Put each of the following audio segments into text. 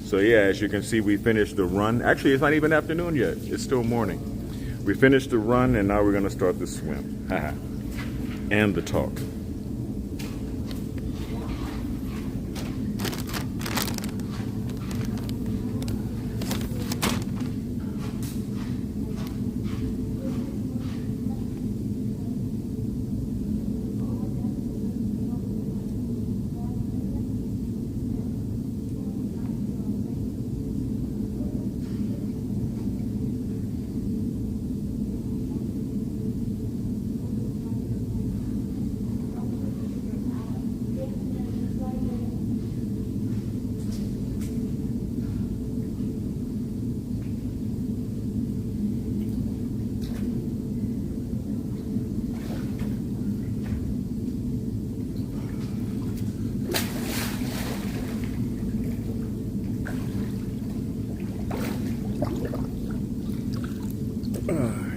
So yeah, as you can see, we finished the run. Actually, it's not even afternoon yet. It's still morning. We finished the run, and now we're going to start the swim. And the talk.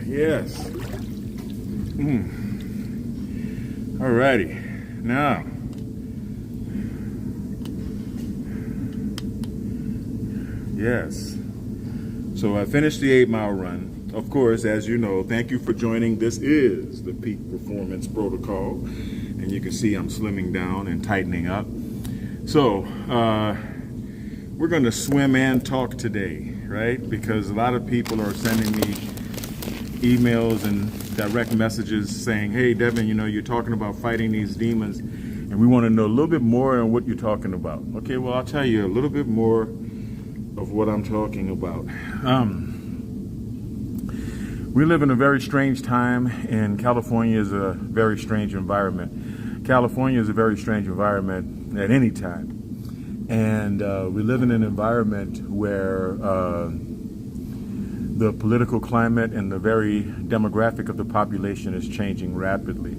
Yes. Alrighty. Now, yes. So I finished the 8-mile run. Of course, as you know, thank you for joining. This is the Peak Performance Protocol. And you can see I'm slimming down and tightening up. So, we're going to swim and talk today, right? Because a lot of people are sending me emails and direct messages saying, hey, Devin, you know, you're talking about fighting these demons, and we want to know a little bit more on what you're talking about. Okay, well, I'll tell you a little bit more of what I'm talking about. We live in a very strange time, and California is a very strange environment. California is a very strange environment at any time. And we live in an environment where the political climate and the very demographic of the population is changing rapidly.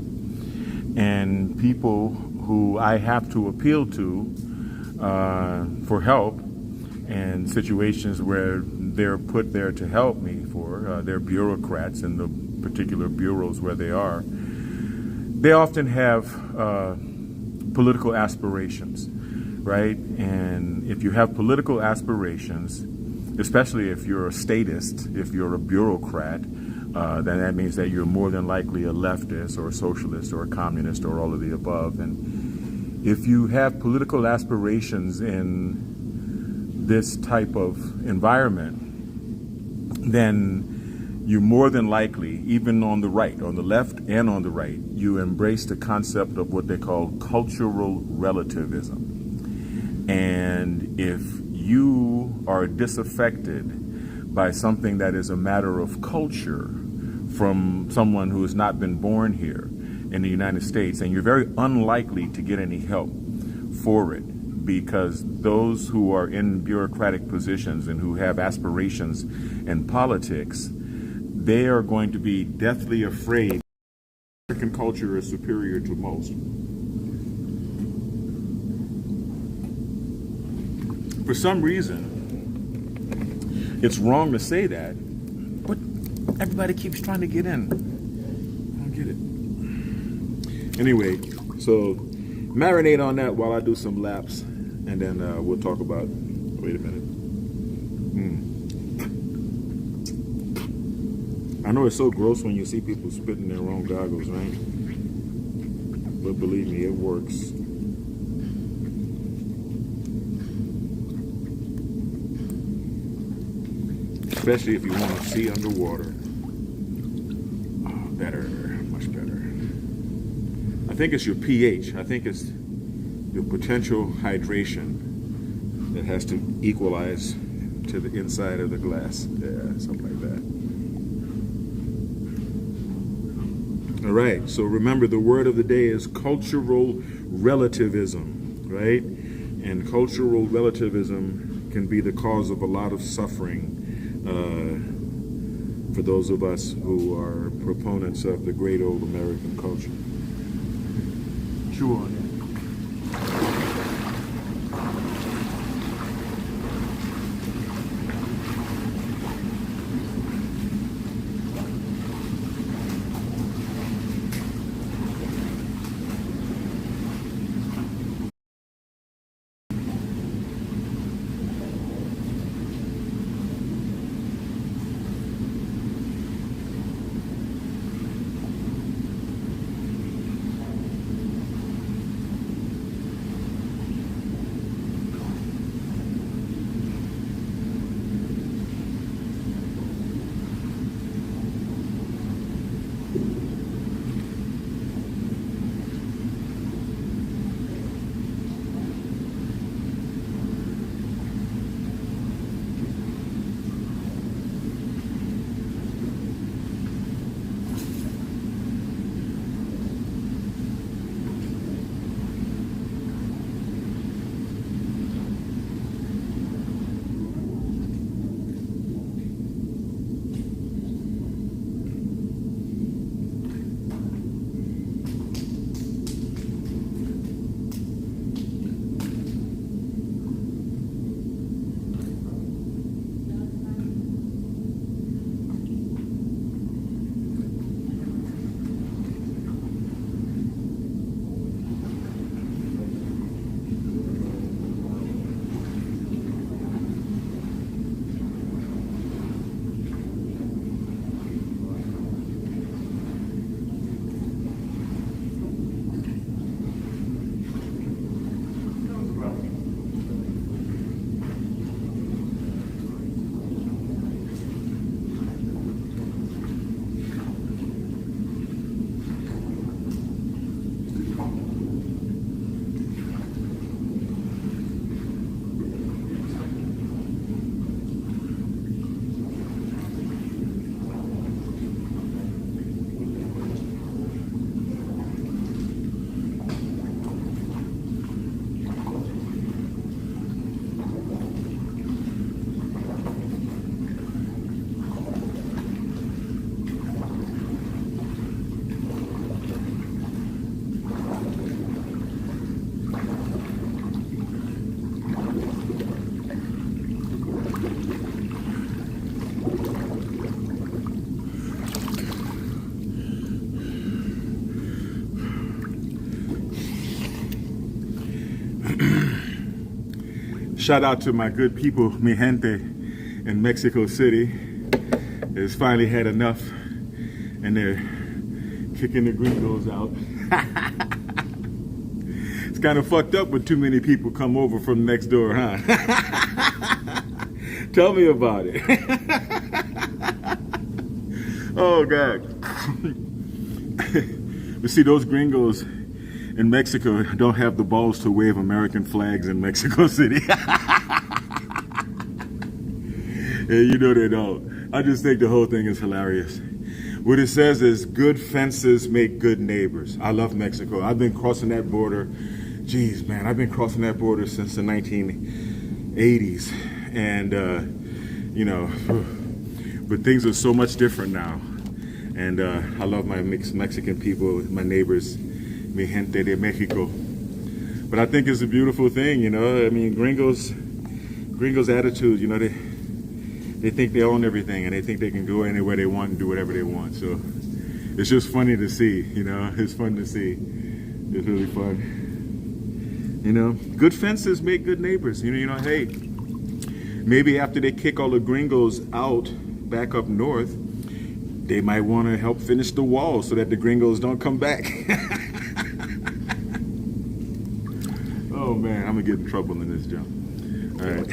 And people who I have to appeal to for help and situations where they're put there to help me for, they're bureaucrats in the particular bureaus where they are, they often have political aspirations, right? And if you have political aspirations, especially if you're a statist, if you're a bureaucrat, then that means that you're more than likely a leftist or a socialist or a communist or all of the above. And if you have political aspirations in this type of environment, then you're more than likely, even on the right, on the left and on the right, you embrace the concept of what they call cultural relativism. And if you are disaffected by something that is a matter of culture from someone who has not been born here in the United States, and you're very unlikely to get any help for it, because those who are in bureaucratic positions and who have aspirations in politics, they are going to be deathly afraid American culture is superior to most. For some reason, it's wrong to say that, but everybody keeps trying to get in. I don't get it. Anyway, so marinate on that while I do some laps, and then we'll talk about, wait a minute. I know it's so gross when you see people spitting their own goggles, right? But believe me, it works. Especially if you want to see underwater. Oh, better, much better. I think it's your pH. I think it's your potential hydration that has to equalize to the inside of the glass. Yeah, something like that. All right, so remember, the word of the day is cultural relativism, right? And cultural relativism can be the cause of a lot of suffering for those of us who are proponents of the great old American culture. Chew on it. Shout out to my good people, mi gente, in Mexico City. Has finally had enough, and they're kicking the gringos out. It's kind of fucked up when too many people come over from next door, huh? Tell me about it. Oh, God. But see, those gringos in Mexico don't have the balls to wave American flags in Mexico City. Yeah, you know they don't. I just think the whole thing is hilarious. What it says is, good fences make good neighbors. I love Mexico. I've been crossing that border. Geez, man, I've been crossing that border since the 1980s. And, you know, but things are so much different now. And I love my Mexican people, my neighbors, mi gente de Mexico. But I think it's a beautiful thing, you know. I mean, gringos' attitude, you know, they think they own everything, and they think they can go anywhere they want and do whatever they want. So it's just funny to see, you know. It's fun to see. It's really fun. You know, good fences make good neighbors. You know, hey, maybe after they kick all the gringos out back up north, they might want to help finish the wall so that the gringos don't come back. Oh man, I'm gonna get in trouble in this jump. All right.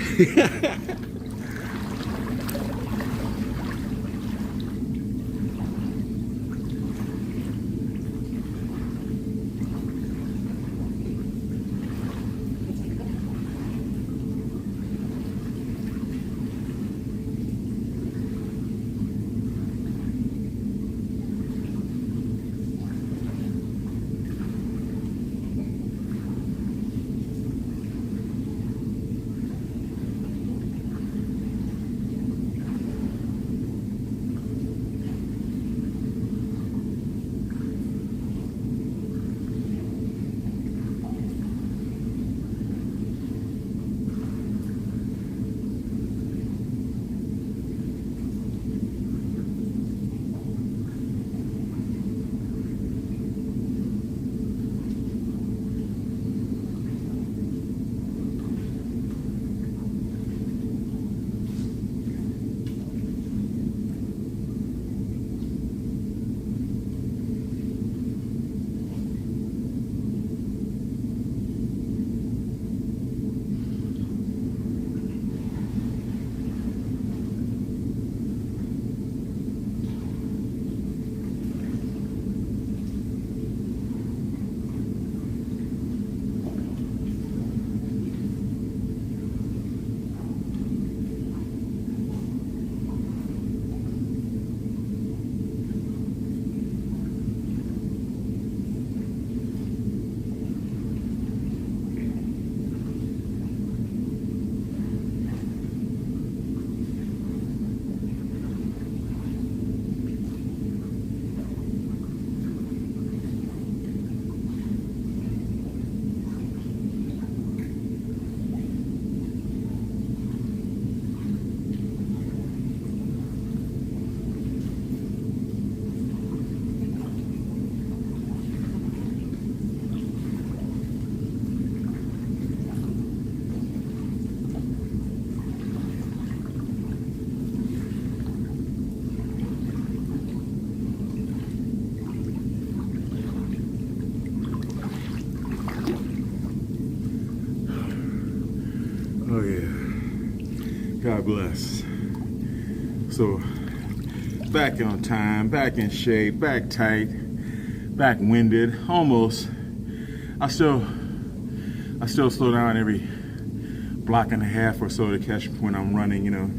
Oh yeah, God bless. So back on time, back in shape, back tight, back winded, almost. I still slow down every block and a half or so to catch when I'm running, you know,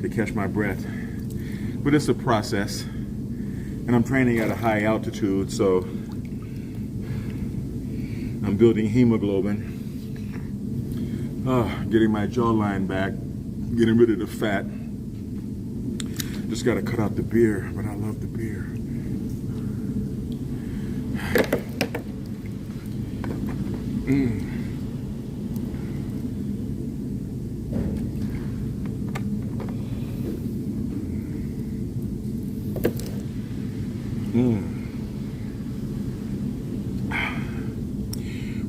to catch my breath. But it's a process, and I'm training at a high altitude, so I'm building hemoglobin. Getting my jawline back, getting rid of the fat. Just gotta cut out the beer, but I love the beer.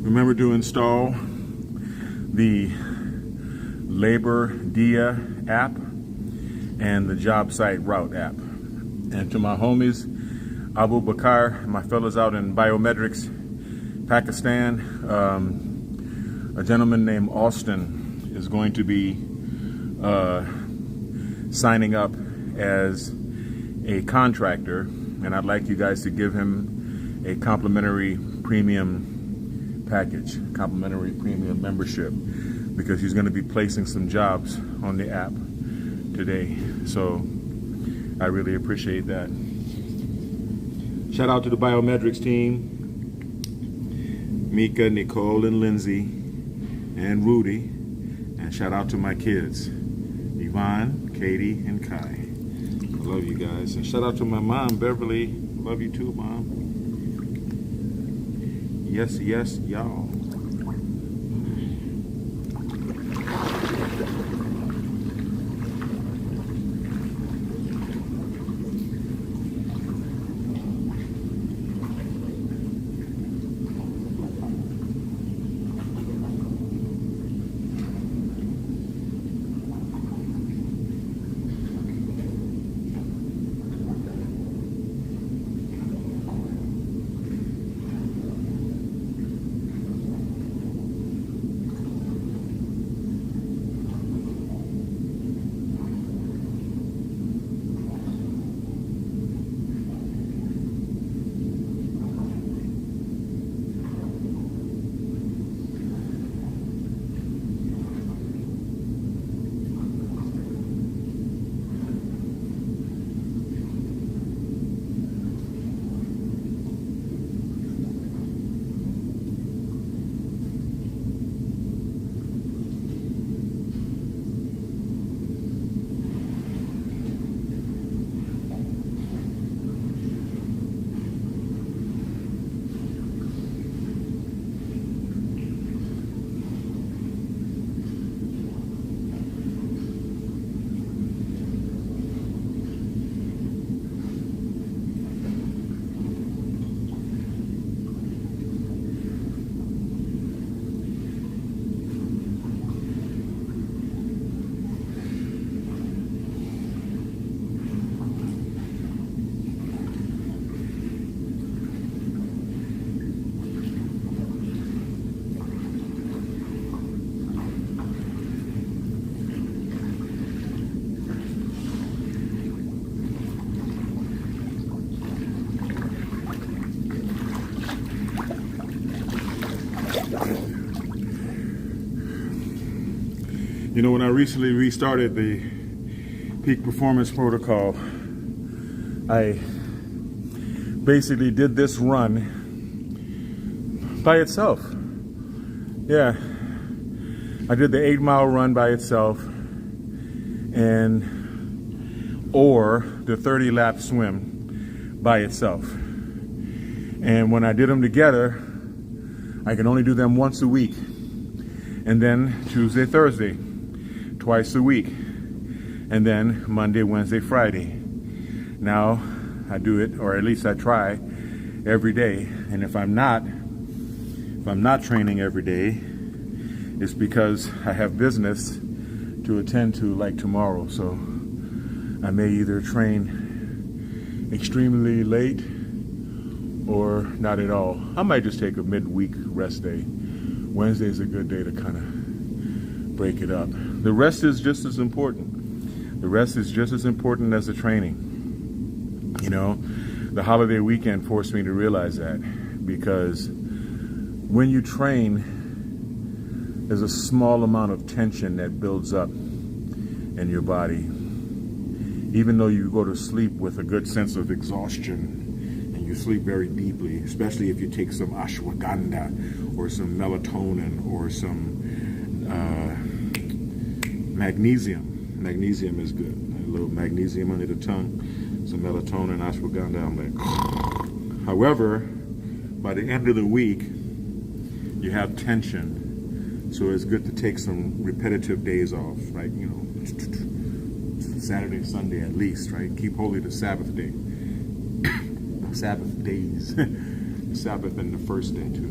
Remember to install the Labor Dia app and the Job Site Route app. And to my homies, Abu Bakar, my fellows out in Biometrics, Pakistan, a gentleman named Austin is going to be signing up as a contractor, and I'd like you guys to give him a complimentary premium package, complimentary premium membership, because he's going to be placing some jobs on the app today. So I really appreciate that. Shout out to the Biometrics team, Mika, Nicole, and Lindsay, and Rudy. And shout out to my kids, Yvonne, Katie, and Kai. I love you guys. And shout out to my mom, Beverly. Love you too, Mom. Yes, yes, y'all. You know, when I recently restarted the peak performance protocol, I basically did this run by itself. Yeah, I did the 8-mile run by itself, or the 30-lap swim by itself. And when I did them together, I can only do them once a week, and then Tuesday, Thursday, twice a week, and then Monday, Wednesday, Friday. Now I do it, or at least I try, every day. And if I'm not training every day, it's because I have business to attend to, like tomorrow. So I may either train extremely late or not at all. I might just take a midweek rest day. Wednesday is a good day to kind of break it up. The rest is just as important. The rest is just as important as the training. You know, the holiday weekend forced me to realize that, because when you train, there's a small amount of tension that builds up in your body. Even though you go to sleep with a good sense of exhaustion and you sleep very deeply, especially if you take some ashwagandha or some melatonin or some magnesium. Magnesium is good. A little magnesium under the tongue, some melatonin, ashwagandha. I'm like, however, by the end of the week, you have tension. So it's good to take some repetitive days off, right? You know, Saturday, Sunday at least, right? Keep holy the Sabbath day. Sabbath days. Sabbath and the first day too.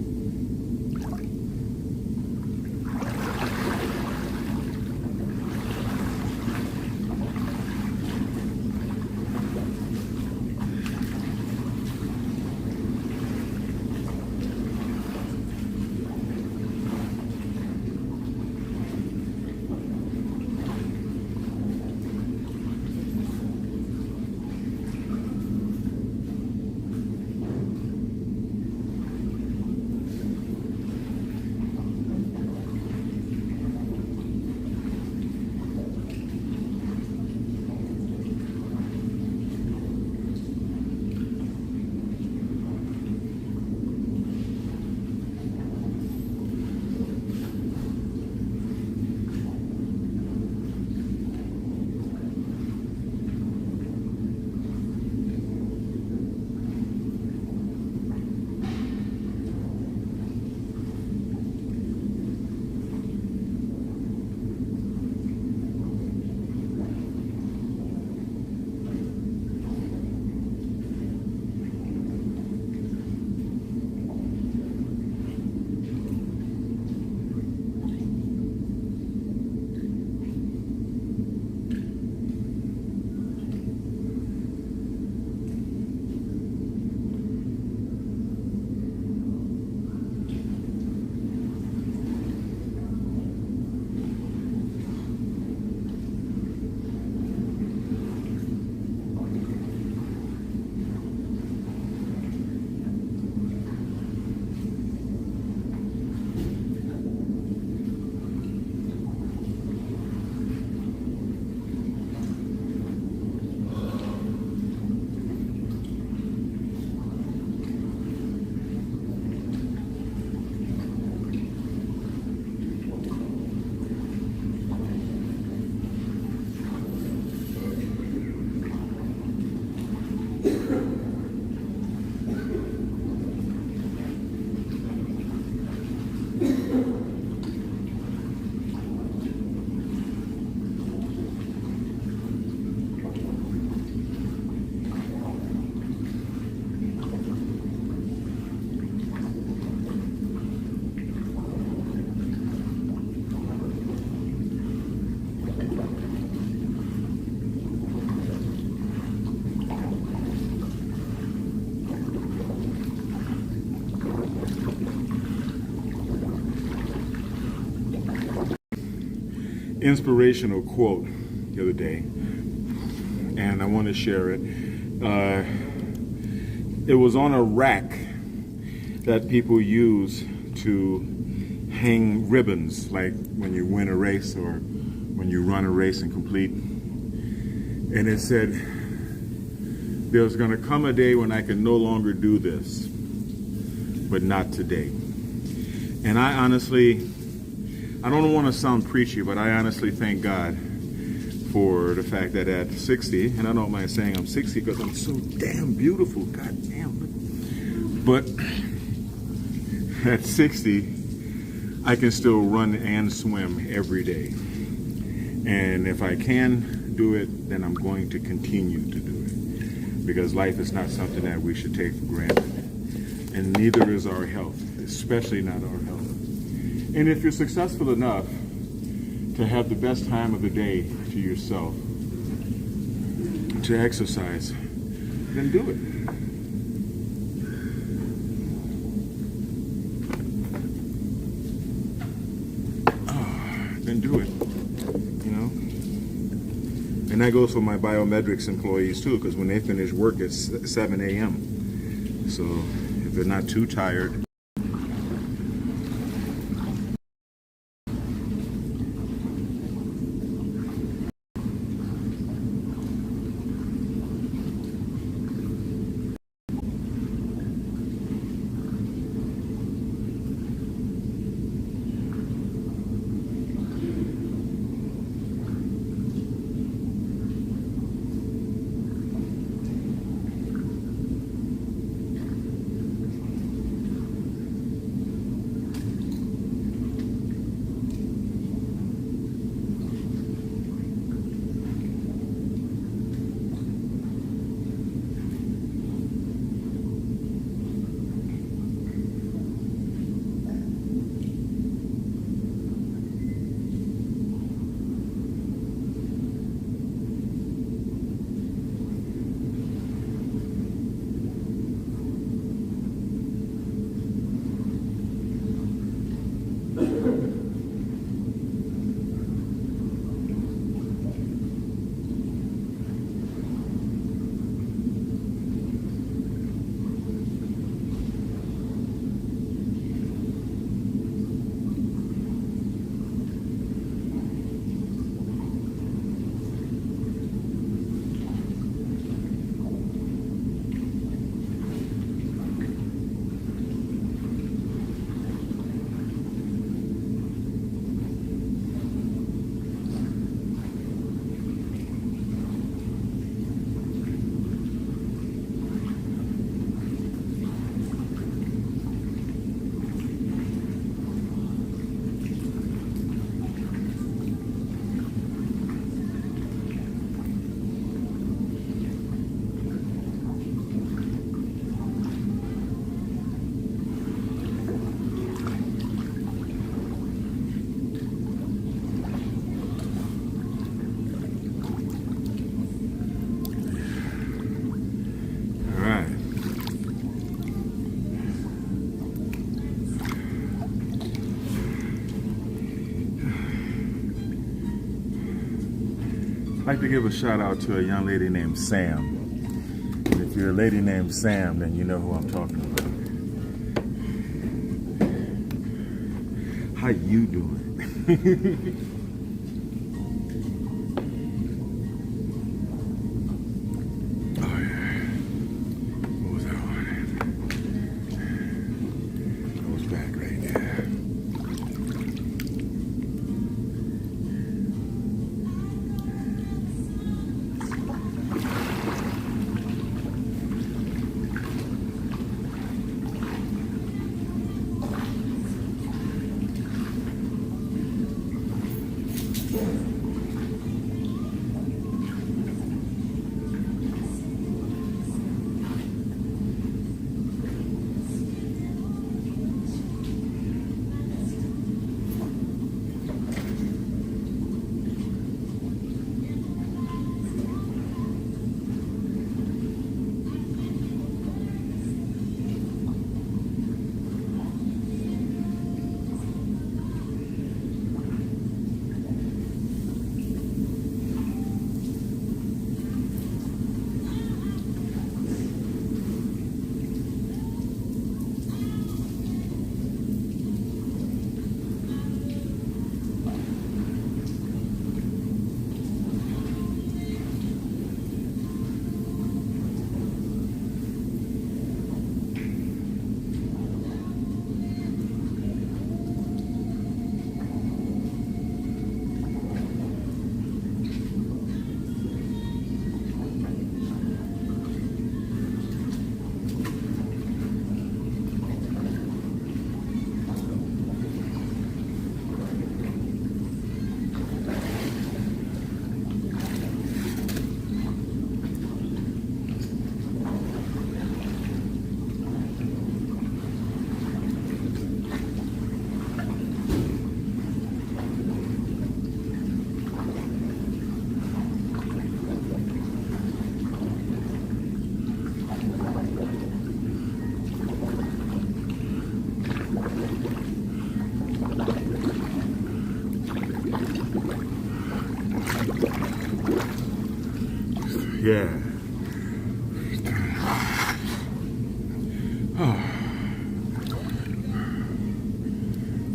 inspirational quote the other day, and I want to share it. It was on a rack that people use to hang ribbons, like when you win a race or when you run a race and complete. And it said, there's going to come a day when I can no longer do this, but not today. And I honestly, I don't want to sound preachy, but I honestly thank God for the fact that at 60, and I don't mind saying I'm 60 because I'm so damn beautiful, god damn. But at 60, I can still run and swim every day. And if I can do it, then I'm going to continue to do it. Because life is not something that we should take for granted. And neither is our health, especially not our health. And if you're successful enough to have the best time of the day to yourself, to exercise, then do it. Then do it, you know? And that goes for my biometrics employees too, because when they finish work at 7 a.m. So if they're not too tired, I'd like to give a shout out to a young lady named Sam. And if you're a lady named Sam, then you know who I'm talking about. How you doing? Yeah. Oh.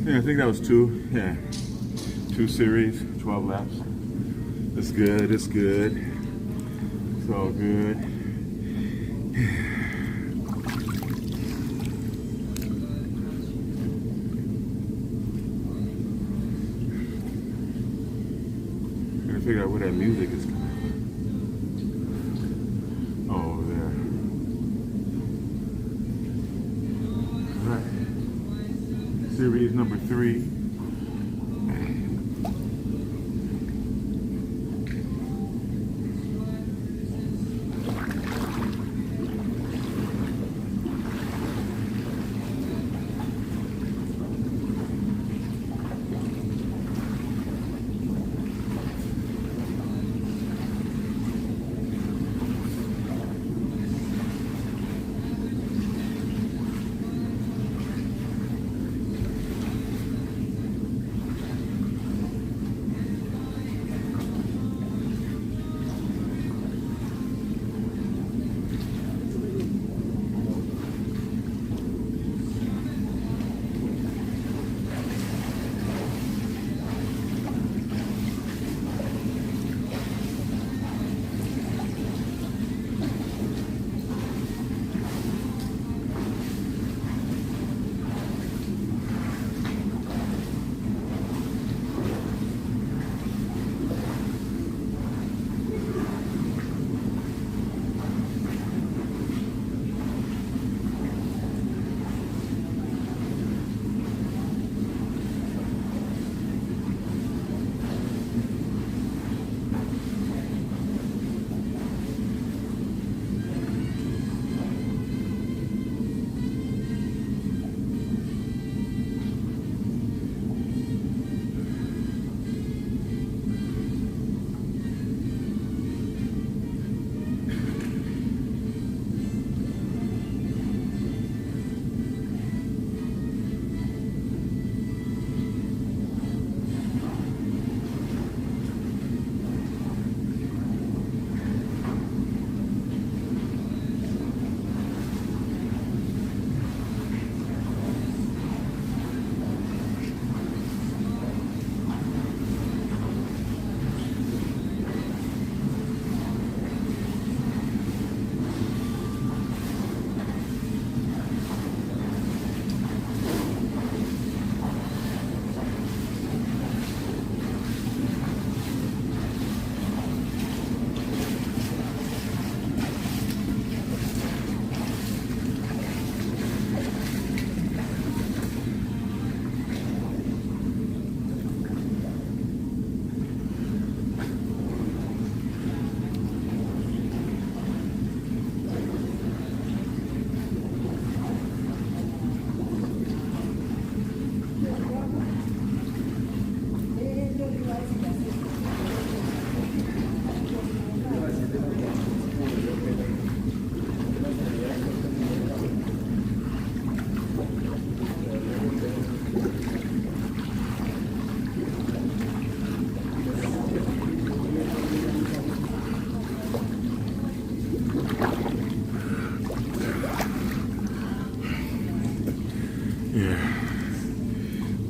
Yeah, I think that was 2. Yeah. 2 series, 12 laps. It's good, it's good. It's all good. Gotta figure out where that music is coming. Oh, over there. All right. Series number 3.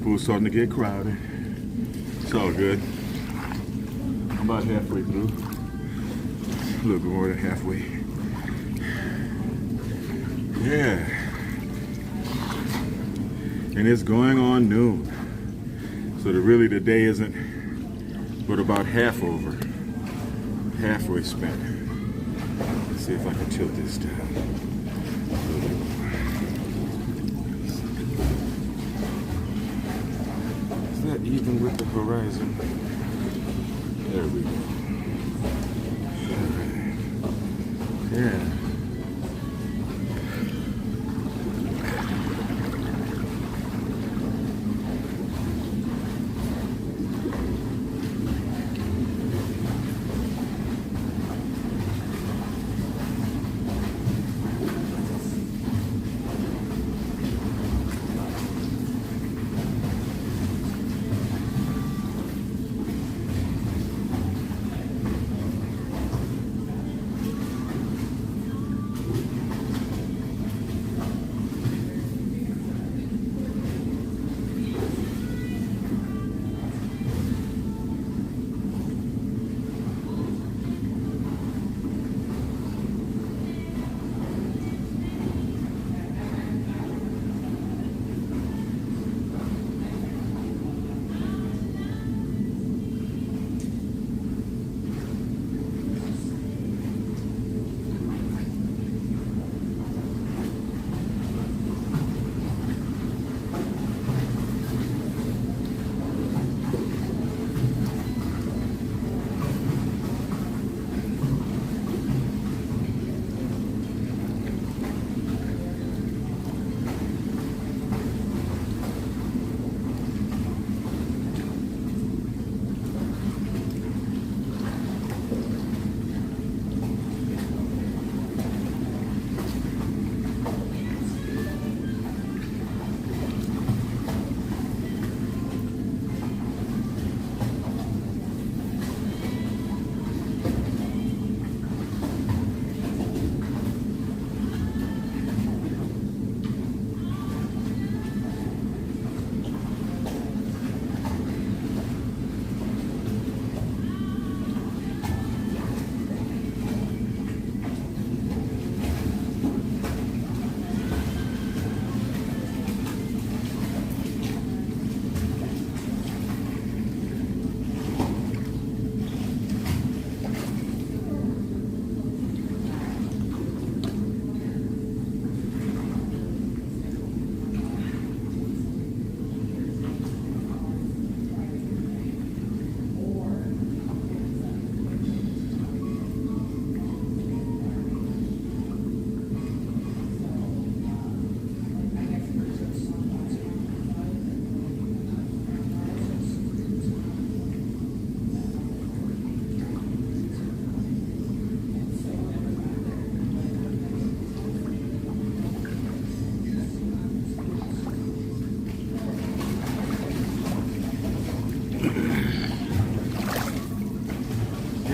Pool's starting to get crowded. It's all good. I'm about halfway through. A little bit more than halfway. Yeah. And it's going on noon. So really the day isn't but about half over. Halfway spent. Let's see if I can tilt this down a little bit more. Is that even with the horizon? There we go. All right. Yeah.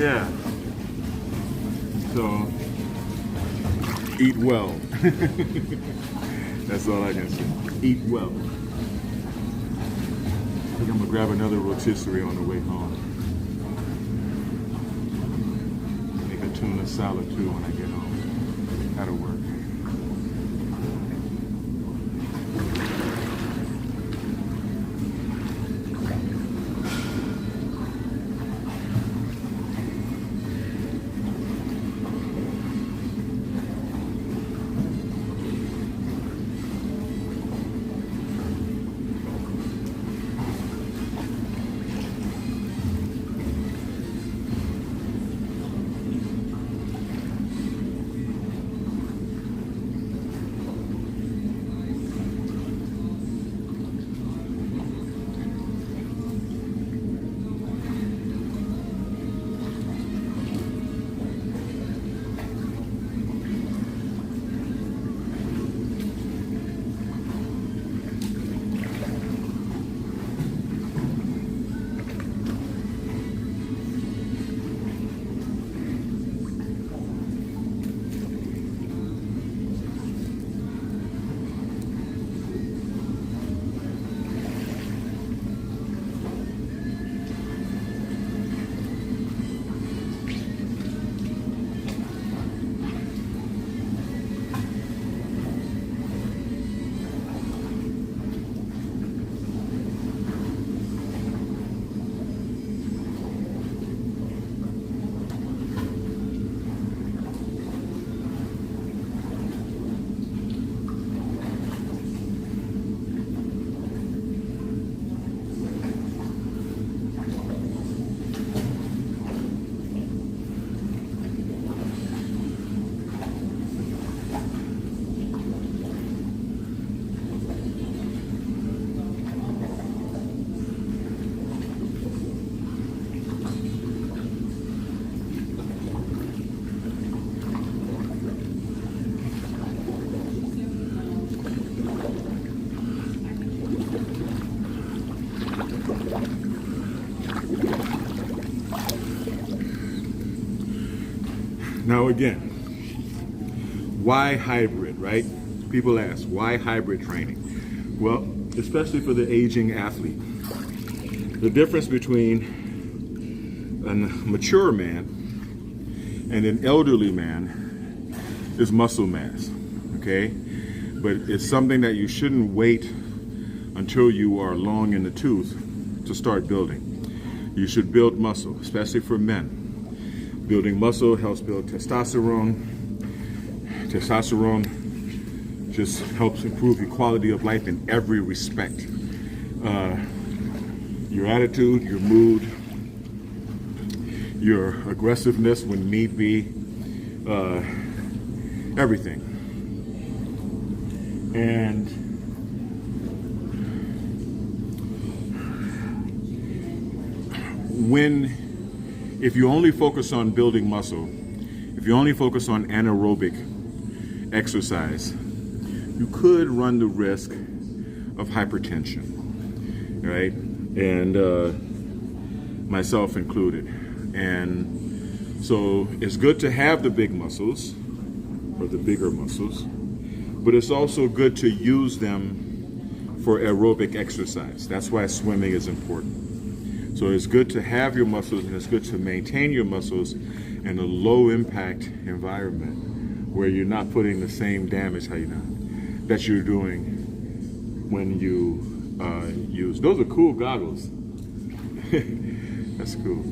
Yeah. So, eat well. That's all I can say. Eat well. I think I'm gonna grab another rotisserie on the way home. Make a tuna salad too when I get home. That'll work. Now again, why hybrid, right? People ask, why hybrid training? Well, especially for the aging athlete. The difference between a mature man and an elderly man is muscle mass, okay? But it's something that you shouldn't wait until you are long in the tooth to start building. You should build muscle, especially for men. Building muscle helps build testosterone. Testosterone just helps improve your quality of life in every respect. Your attitude, your mood, your aggressiveness when need be, everything. And if you only focus on building muscle, if you only focus on anaerobic exercise, you could run the risk of hypertension, right? And myself included. And so it's good to have the big muscles, or the bigger muscles, but it's also good to use them for aerobic exercise. That's why swimming is important. So it's good to have your muscles, and it's good to maintain your muscles in a low impact environment where you're not putting the same damage that you're doing when you use. Those are cool goggles. That's cool.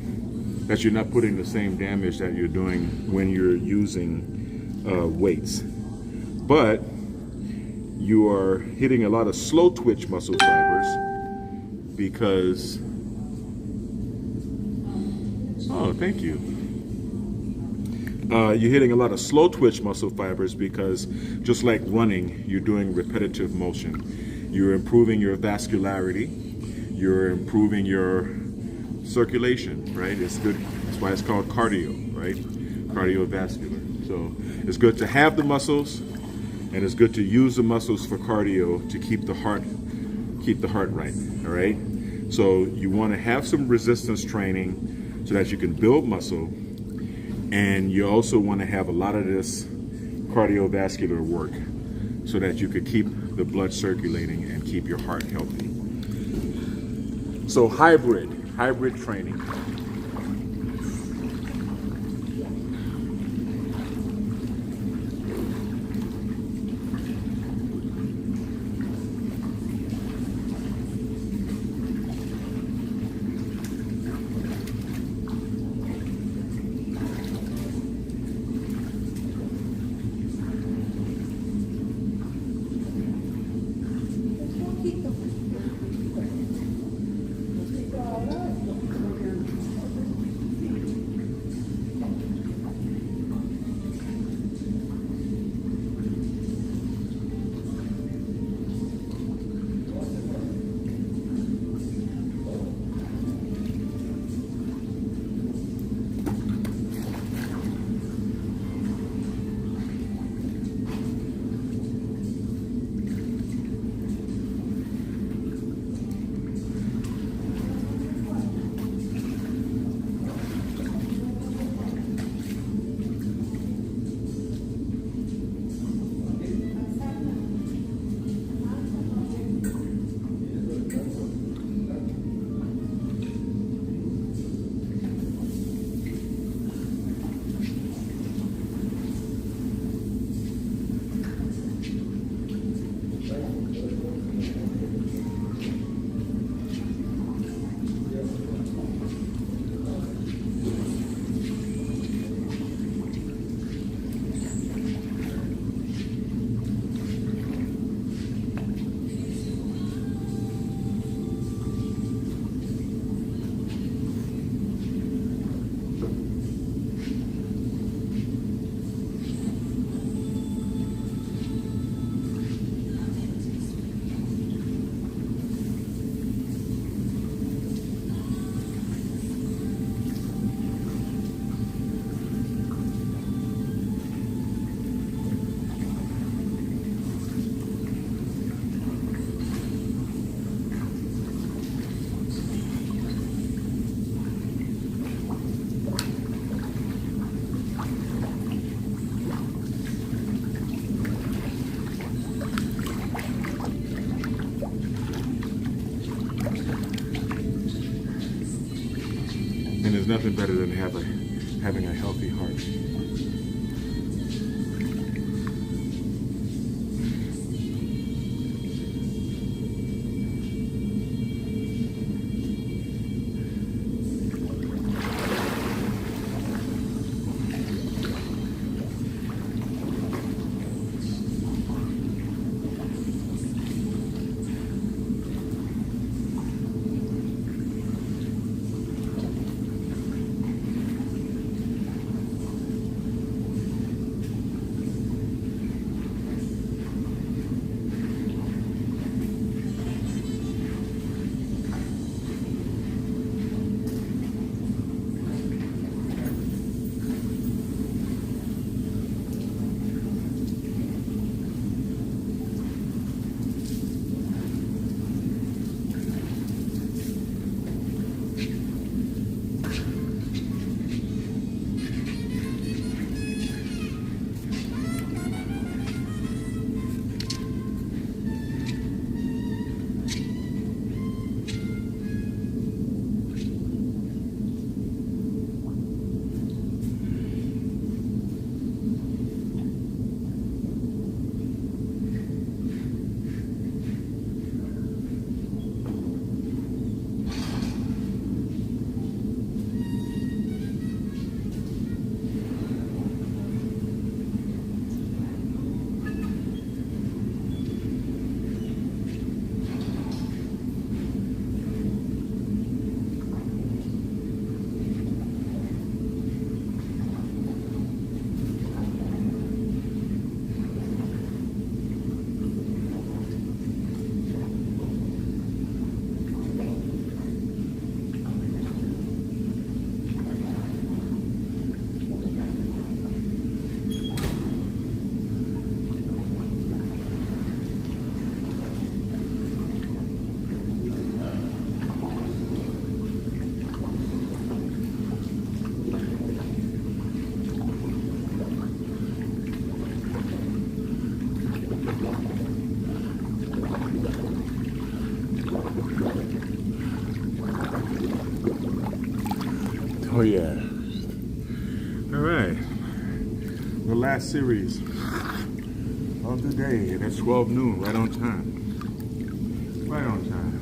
That you're not putting the same damage that you're doing when you're using weights. But you are hitting a lot of slow twitch muscle fibers because thank you. You're hitting a lot of slow twitch muscle fibers because just like running, you're doing repetitive motion. You're improving your vascularity. You're improving your circulation, right? It's good. That's why it's called cardio, right? Cardiovascular. So it's good to have the muscles, and it's good to use the muscles for cardio to keep the heart right, all right? So you want to have some resistance training so that you can build muscle And you also want to have a lot of this cardiovascular work so that you could keep the blood circulating and keep your heart healthy. So hybrid training. And there's nothing better than having a healthy heart. yeah. All right. The last series of the day. That's 12 noon, right on time. Right on time.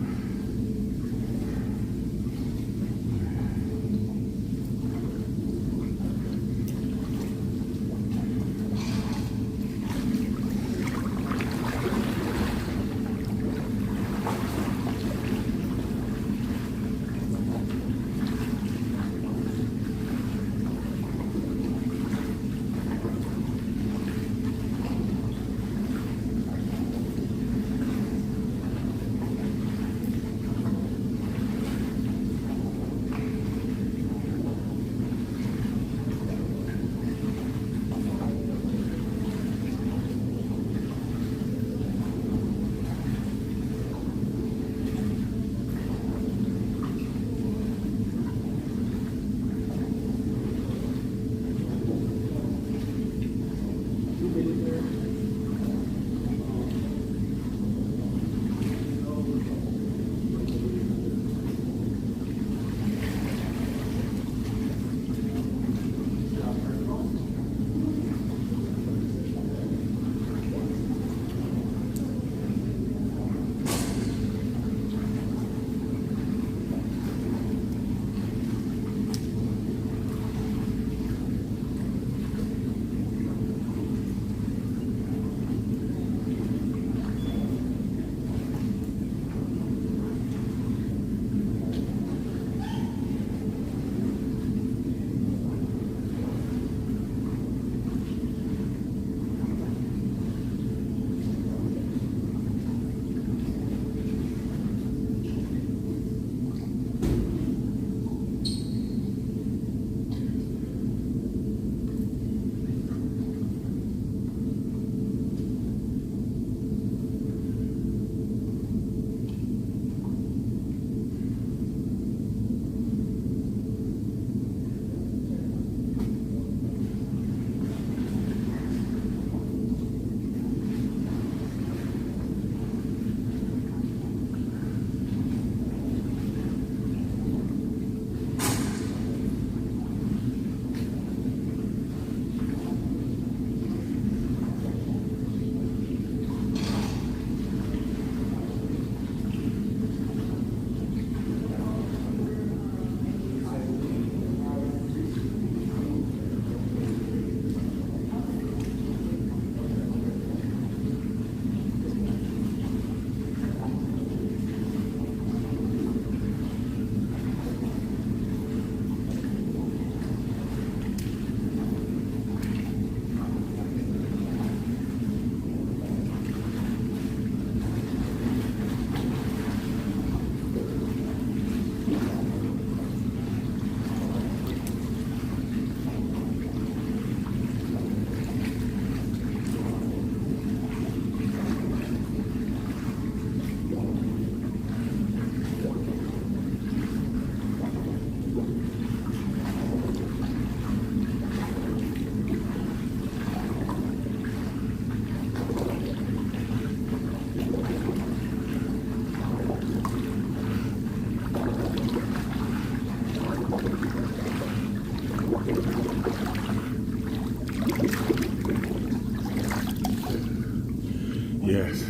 Yes.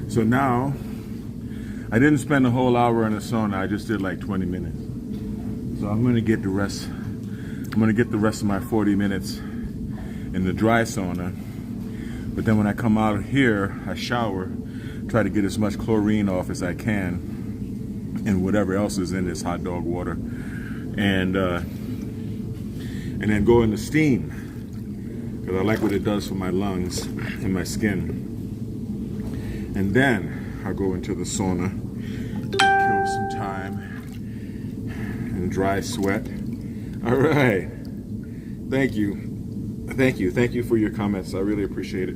So now, I didn't spend a whole hour in the sauna. I just did like 20 minutes. So I'm going to get the rest. I'm going to get the rest of my 40 minutes in the dry sauna. But then when I come out here, I shower, try to get as much chlorine off as I can, and whatever else is in this hot dog water, and then go into steam because I like what it does for my lungs and my skin. And then I'll go into the sauna, kill some time, and dry sweat. All right. Thank you. Thank you for your comments. I really appreciate it.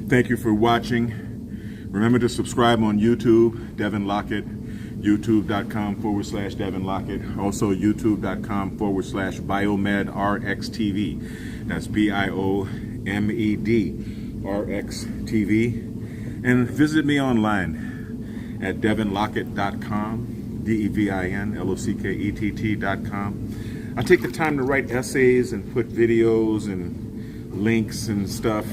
Thank you for watching. Remember to subscribe on YouTube, Devin Lockett, youtube.com/Devin Lockett. Also youtube.com/BiomedRxTV. That's BIOMEDRxTV. And visit me online at devinlockett.com, DEVINLOCKETT.com. I take the time to write essays and put videos and links and stuff,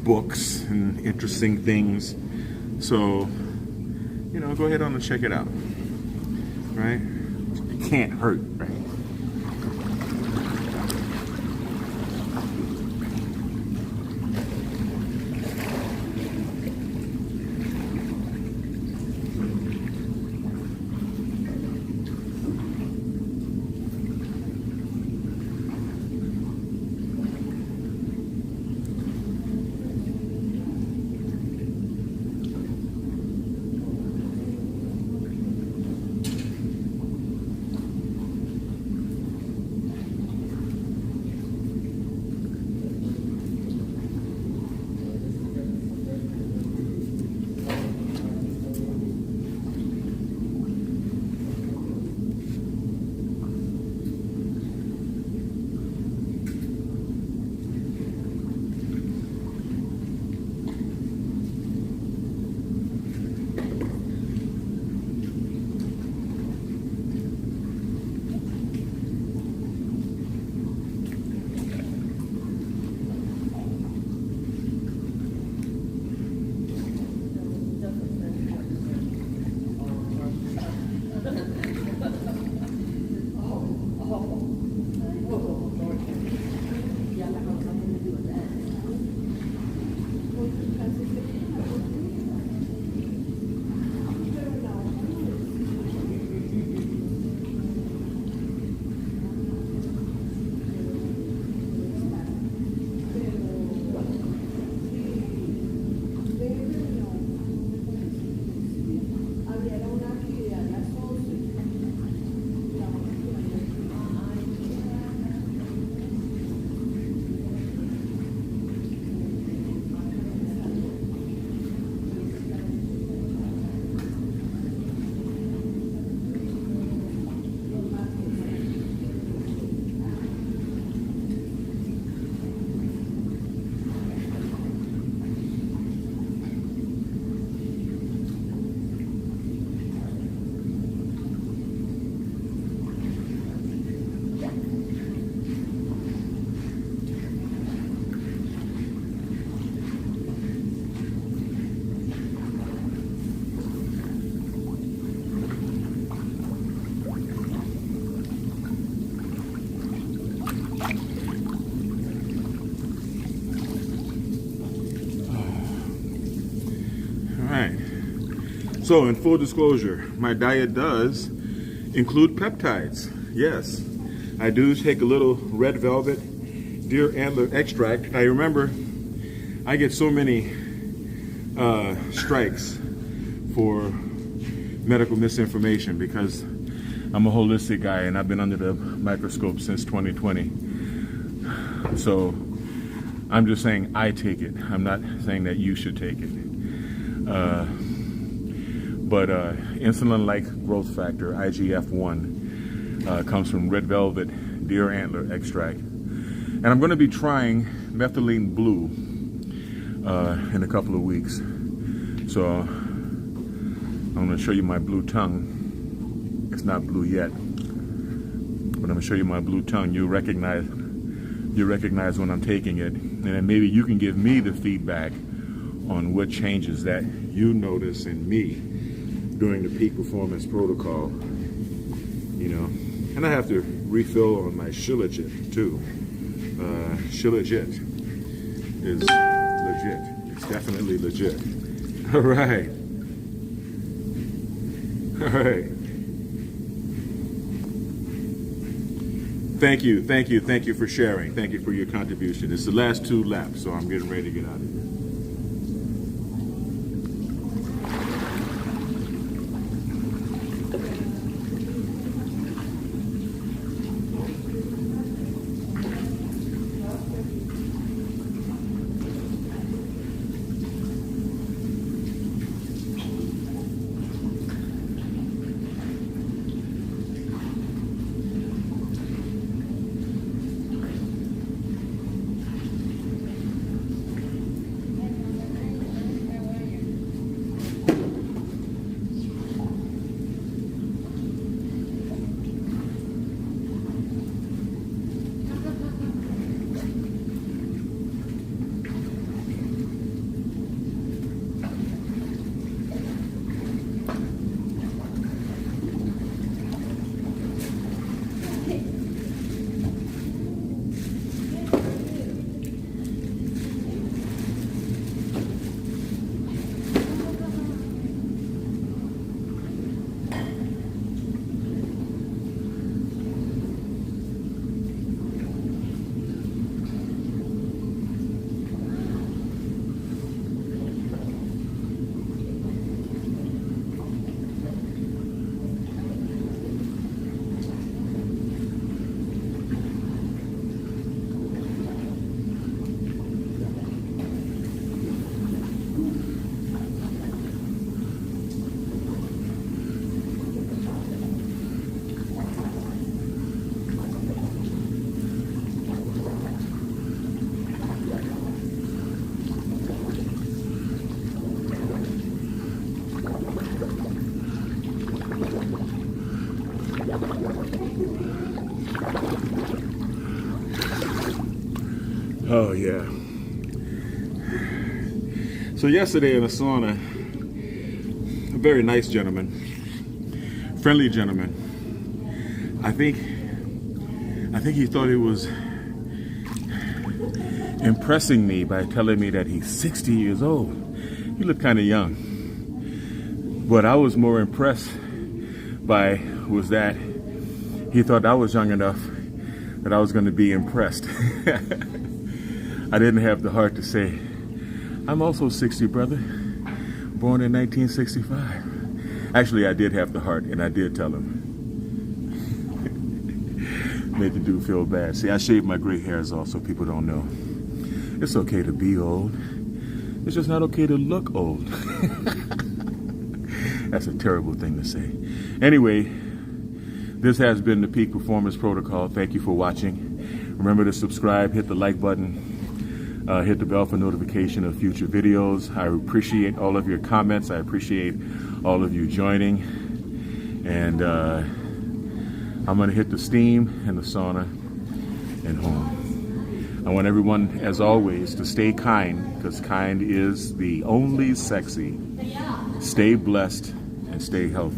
books and interesting things. So, you know, go ahead on and check it out, right? It can't hurt, right? So, in full disclosure, my diet does include peptides. Yes, I do take a little red velvet deer antler extract. Now, remember, I get so many strikes for medical misinformation because I'm a holistic guy and I've been under the microscope since 2020. So, I'm just saying I take it. I'm not saying that you should take it. But insulin-like growth factor, IGF-1, comes from red velvet deer antler extract. And I'm going to be trying methylene blue in a couple of weeks. So I'm going to show you my blue tongue. It's not blue yet, but I'm going to show you my blue tongue. You recognize when I'm taking it. And then maybe you can give me the feedback on what changes that you notice in me during the peak performance protocol, you know. And I have to refill on my Shilajit too. Shilajit is legit. It's definitely legit. All right. All right. Thank you for sharing. Thank you for your contribution. It's the last 2 laps, so I'm getting ready to get out of here. Oh, yeah. So yesterday in the sauna, a very nice gentleman, friendly gentleman, I think he thought he was impressing me by telling me that he's 60 years old. He looked kind of young. What I was more impressed by was that he thought I was young enough that I was going to be impressed. I didn't have the heart to say, I'm also 60, brother, born in 1965. Actually, I did have the heart, and I did tell him. Made the dude feel bad. See, I shaved my gray hairs off so people don't know. It's okay to be old. It's just not okay to look old. That's a terrible thing to say. Anyway, this has been the Peak Performance Protocol. Thank you for watching. Remember to subscribe, hit the like button, hit the bell for notification of future videos. I appreciate all of your comments. I appreciate all of you joining. And I'm going to hit the steam and the sauna and home. I want everyone, as always, to stay kind, because kind is the only sexy. Stay blessed and stay healthy.